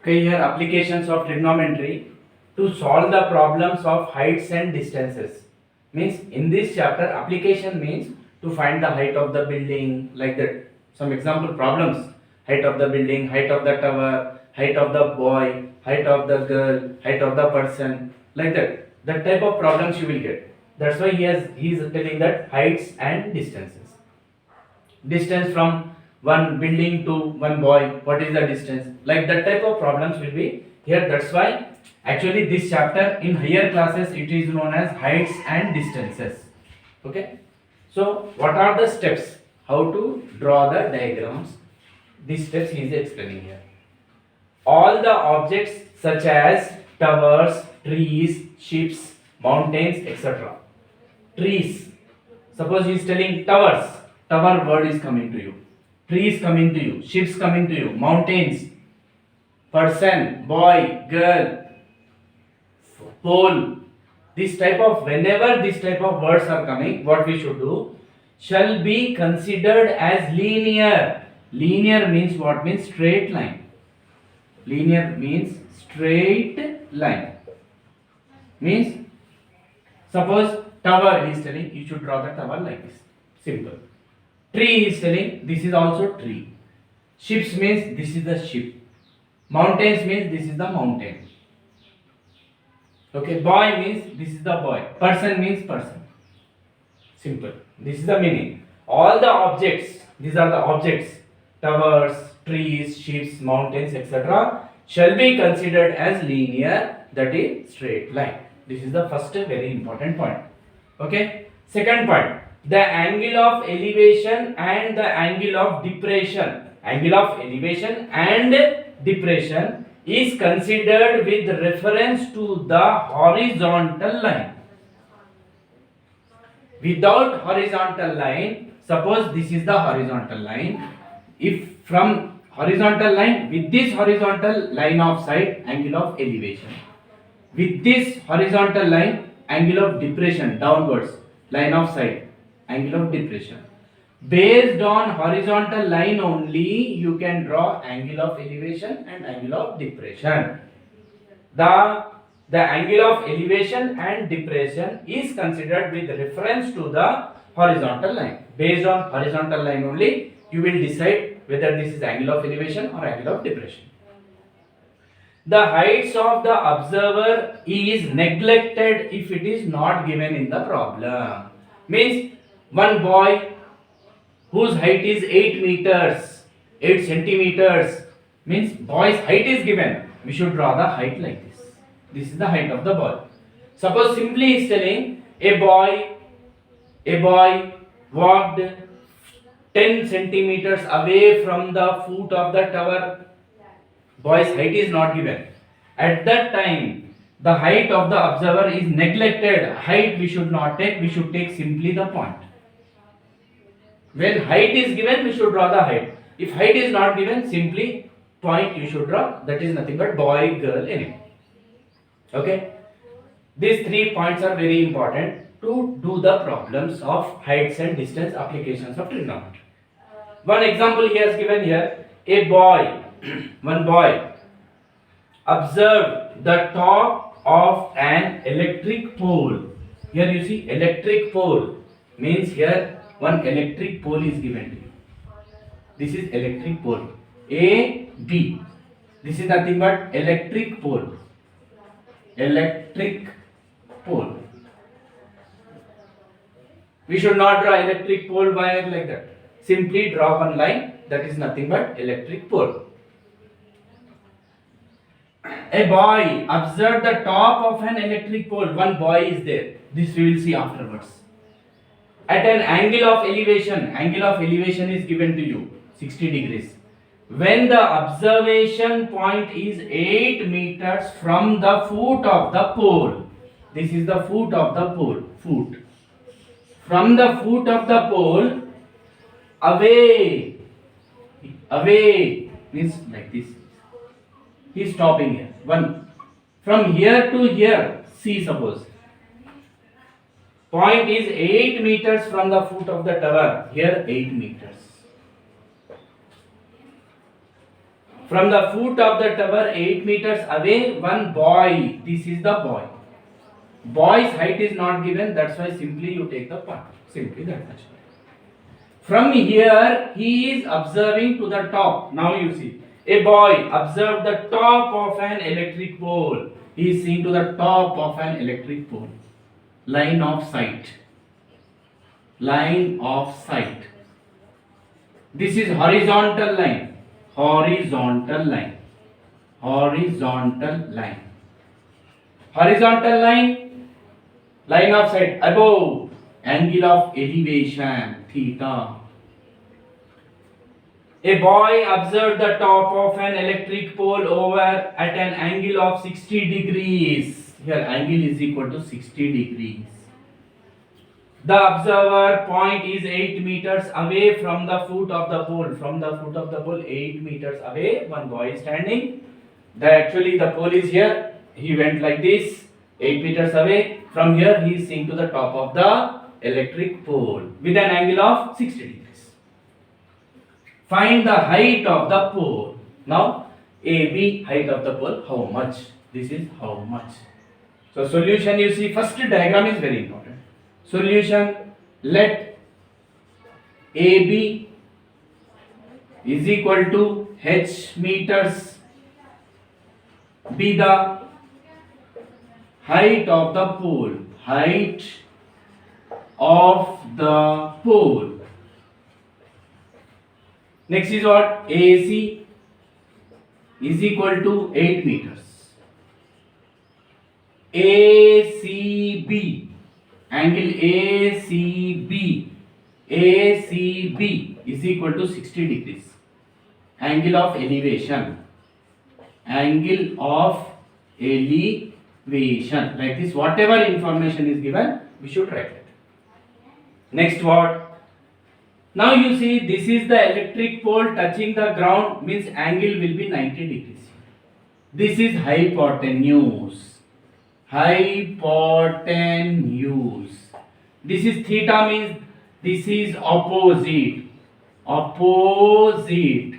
Okay, here applications of trigonometry to solve the problems of heights and distances. Means in this chapter, application means to find the height of the building, like that. Some example problems: height of the building, height of the tower, height of the boy, height of the girl, height of the person, like that. That type of problems you will get. That's why he is telling that heights and distances. Distance from one building to one boy, what is the distance, like that type of problems will be here. That's why actually this chapter in higher classes it is known as heights and distances. Okay, so what are the steps, how to draw the diagrams? These steps he is explaining here. All the objects such as towers, trees, ships, mountains, etc. Trees, suppose he is telling towers, tower word is coming to you. Trees coming to you, ships coming to you, mountains, person, boy, girl, pole. This type of, whenever this type of words are coming, what we should do? Shall be considered as linear. Linear means what? Means straight line. Linear means straight line. Means suppose tower he is telling, you should draw the tower like this. Simple. Tree is telling, this is also tree. Ships means this is the ship. Mountains means this is the mountain. Okay, boy means this is the boy. Person means person. Simple. This is the meaning. All the objects, these are the objects, towers, trees, ships, mountains, etc. shall be considered as linear, that is straight line. This is the first very important point. Okay. Second point, the angle of elevation and the angle of depression. Angle of elevation and depression is considered with reference to the horizontal line. Without horizontal line, suppose this is the horizontal line. If from horizontal line, with this horizontal line of sight, angle of elevation. With this horizontal line, angle of depression, downwards, line of sight, angle of depression. Based on horizontal line only, you can draw angle of elevation and angle of depression. The angle of elevation and depression is considered with reference to the horizontal line. Based on horizontal line only, you will decide whether this is angle of elevation or angle of depression. The heights of the observer is neglected if it is not given in the problem. Means one boy whose height is 8 meters, 8 centimeters, means boy's height is given. We should draw the height like this. This is the height of the boy. Suppose simply he is telling a boy walked 10 centimeters away from the foot of the tower. Boy's height is not given. At that time, the height of the observer is neglected. Height we should not take, we should take simply the point. When height is given, we should draw the height. If height is not given, simply point you should draw. That is nothing but boy, girl, anything. Okay. These 3 points are very important to do the problems of heights and distance applications of trigonometry. One example he has given here. A boy, one boy, observed the top of an electric pole. Here you see electric pole means here one electric pole is given to you. This is electric pole. A, B. This is nothing but electric pole. Electric pole. We should not draw electric pole wire like that. Simply draw one line, that is nothing but electric pole. A boy observed the top of an electric pole. One boy is there. This we will see afterwards. At an angle of elevation is given to you 60 degrees. When the observation point is 8 meters from the foot of the pole. This is the foot of the pole. Foot. From the foot of the pole, away means like this. He is stopping here. One. From here to here, see suppose. Point is 8 meters from the foot of the tower. Here 8 meters. From the foot of the tower 8 meters away, one boy. This is the boy. Boy's height is not given, that's why simply you take the point. Simply that much. From here, he is observing to the top. Now you see, a boy observed the top of an electric pole. He is seeing to the top of an electric pole. Line of sight. Line of sight. This is horizontal line. Horizontal line. Horizontal line. Horizontal line. Line of sight above. Angle of elevation theta. A boy observed the top of an electric pole over at an angle of 60 degrees. Here angle is equal to 60 degrees. The observer point is 8 meters away from the foot of the pole. From the foot of the pole 8 meters away. One boy is standing. Actually the pole is here. He went like this 8 meters away. From here he is seeing to the top of the electric pole with an angle of 60 degrees. Find the height of the pole. Now AB height of the pole, how much? This is how much. So solution, you see, first diagram is very important. Solution, let AB is equal to h meters be the height of the pole. Height of the pole. Next is what? AC is equal to 8 meters. ACB, angle ACB, ACB is equal to 60 degrees. Angle of elevation. Angle of elevation. Like this, whatever information is given, we should write it. Next what? Now you see, this is the electric pole touching the ground, means angle will be 90 degrees. This is hypotenuse. Hypotenuse. This is theta, means this is opposite. Opposite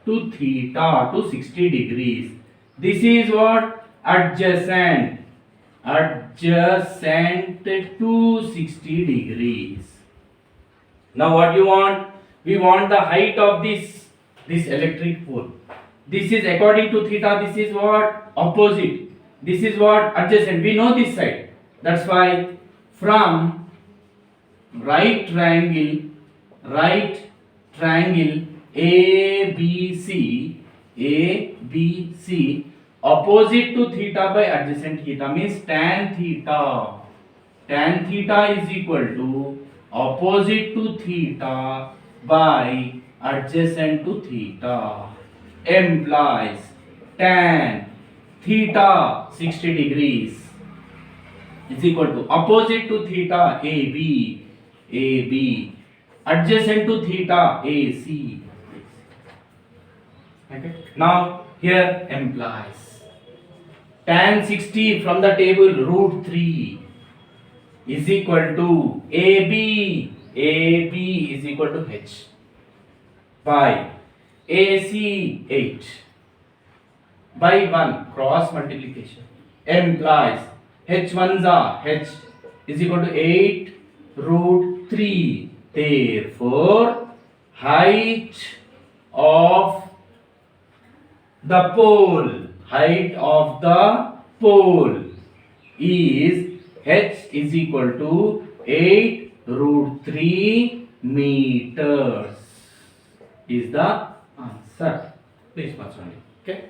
to theta, to 60 degrees. This is what? Adjacent. Adjacent to 60 degrees. Now what you want? We want the height of this electric pole. This is according to theta, this is what? Opposite. This is what? Adjacent. We know this side. That's why from right triangle ABC, opposite to theta by adjacent theta means tan theta. Tan theta is equal to opposite to theta by adjacent to theta, implies tan theta 60 degrees is equal to opposite to theta AB, adjacent to theta AC. Okay. Now here implies tan 60 from the table root 3 is equal to AB is equal to H by AC 8 by 1 cross multiplication implies H1s are H is equal to 8 root 3. Therefore, height of the pole is H is equal to 8 root 3 meters is the answer. Please pass on it. Okay.